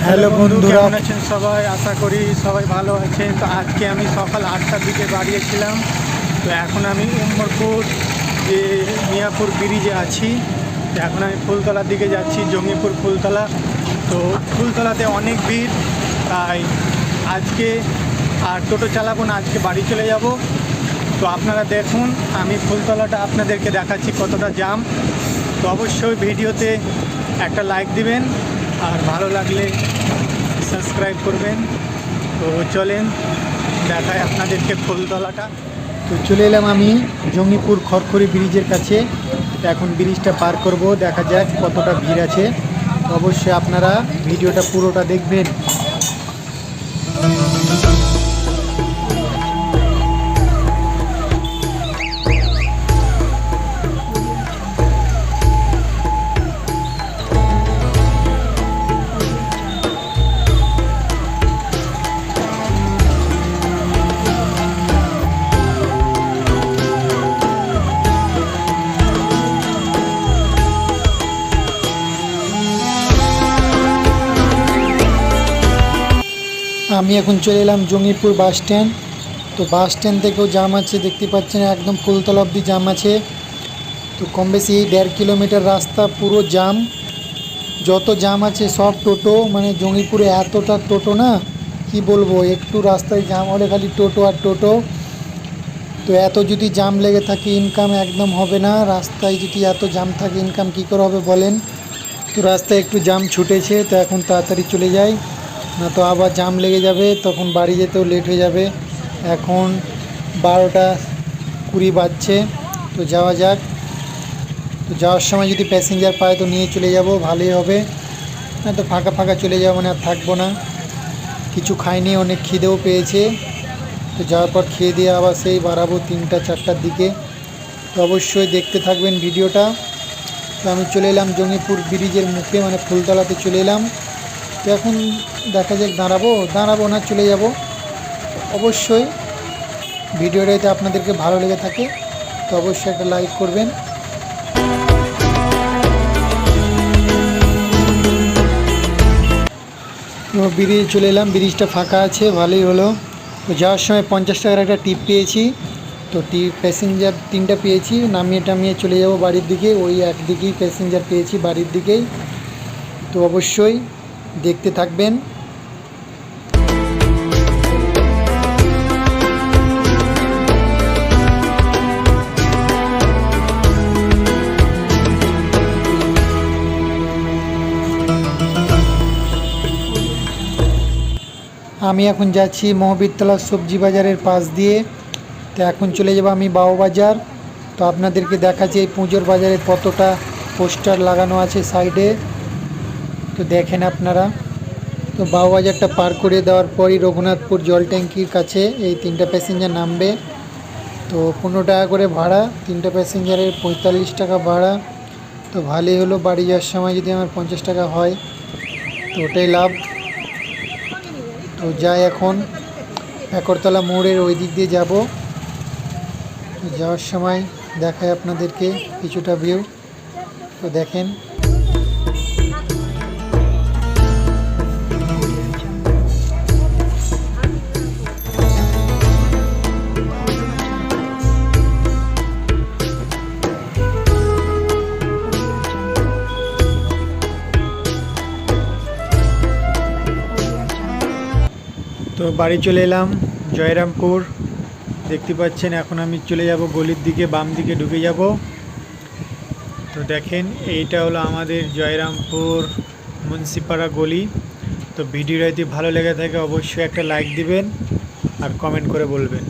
Hello বন্ধুরা, কেমন আছেন সবাই? আশা করি সবাই ভালো আছেন। তো আজকে আমি সকাল 8টার দিকে বাড়িয়েছিলাম। তো এখন আমি উমরপুর যে মিয়াপুর ব্রিজে আছি। তো এখন আমি ফুলতলার দিকে যাচ্ছি, জঙ্গিপুর ফুলতলা। তো ফুলতলাতে অনেক ভিড়, তাই আজকে আর টোটো চালাবো না, আজকে বাড়ি চলে যাব। তো আপনারা দেখুন, আমি ফুলতলাটা আপনাদেরকে দেখাচ্ছি কতটা জ্যাম। তো অবশ্যই ভিডিওতে একটা লাইক দিবেন, আর ভালো লাগলে সাবস্ক্রাইব করবেন। তো চলেন দেখায় আপনাদেরকে ফুলতলাটা। তো চলে এলাম আমি জঙ্গিপুর খড়খড়ি ব্রিজের কাছে। এখন ব্রিজটা পার করব, দেখা যাক কতটা ভিড় আছে। অবশ্যই আপনারা ভিডিওটা পুরোটা দেখবেন। আমি এখন চলে এলাম জঙ্গিপুর বাস স্ট্যান্ড। তো বাস স্ট্যান্ড থেকেও জাম আছে, দেখতে পাচ্ছেন একদম ফুলতলা অবধি জাম আছে। তো কম বেশি 1.5 কিলোমিটার রাস্তা পুরো জাম। যত জাম আছে সব টোটো, মানে জঙ্গিপুরে এতটা টোটো না কি বলবো, একটু রাস্তায় জাম হলে খালি টোটো আর টোটো। তো এত যদি জাম লেগে থাকে ইনকাম একদম হবে না। রাস্তায় যদি এত জাম থাকে ইনকাম কী করে হবে বলেন? তো রাস্তায় একটু জাম ছুটেছে, তো এখন তাড়াতাড়ি চলে যাই, না তো আবার জাম লেগে যাবে, তখন বাড়ি যেতেও লেট হয়ে যাবে। এখন 12টা 20 বাজছে। তো যাওয়া যাক। তো যাওয়ার সময় যদি প্যাসেঞ্জার পায় তো নিয়ে চলে যাব, ভালোই হবে। না তো ফাঁকা ফাঁকা চলে যাবো, মানে আর থাকবো না। কিছু খাইনি, অনেক খিদেও পেয়েছে। তো যাওয়ার পর খেয়ে দিয়ে আবার সেই বাড়াবো 3টা 4টার দিকে। তো অবশ্যই দেখতে থাকবেন ভিডিওটা। তো আমি চলে এলাম জঙ্গিপুর ব্রিজের মুখে, মানে ফুলতলাতে চলে এলাম। তো এখন দেখা যাক, দাঁড়াবো না চলে যাব। অবশ্যই ভিডিওটা যদি আপনাদেরকে ভালো লেগে থাকে তো অবশ্যই একটা লাইক করবেন। ব্রিজে চলে এলাম, ব্রিজটা ফাঁকা আছে, ভালোই হলো। তো যাওয়ার সময় 50 টাকার একটা টিপ পেয়েছি। তো প্যাসেঞ্জার 3টা পেয়েছি, নামিয়ে টামিয়ে চলে যাব বাড়ির দিকে। ওই একদিকেই প্যাসেঞ্জার পেয়েছি, বাড়ির দিকেই। তো অবশ্যই দেখতে থাকবেন। আমি এখন যাচ্ছি মহাবীরতলা সবজি বাজারের পাশ দিয়ে। তো এখন চলে যাব আমি বাউবাজার। তো আপনাদেরকে দেখাচ্ছি এই পুজোর বাজারে কতটা পোস্টার লাগানো আছে সাইডে, তো দেখেন আপনারা। তো বাউবাজারটা পার করে দেওয়ার পরই রঘুনাথপুর জল ট্যাঙ্কির কাছে এই 3টা প্যাসেঞ্জার নামবে। তো 15 টাকা করে ভাড়া, 3টা প্যাসেঞ্জারের 45 টাকা ভাড়া। তো ভালোই হলো, বাড়ি যাওয়ার সময় যদি আমার 50 টাকা হয় তো ওটাই লাভ। তো যাই, এখন একরতলা মোড়ের ওই দিক দিয়ে যাব। যাওয়ার সময় দেখায় আপনাদেরকে কিছুটা ভিউ, তো দেখেন। তো বাড়ি চলে এলাম জয়রামপুর, দেখতে পাচ্ছেন। এখন আমি চলে যাব গলির দিকে, বাম দিকে ঢুকে যাব। তো দেখেন, এইটা হলো আমাদের জয়রামপুর মুন্সিপাড়া গলি। তো ভিডিওটা যদি ভালো লেগে থাকে অবশ্যই একটা লাইক দিবেন আর কমেন্ট করে বলবেন।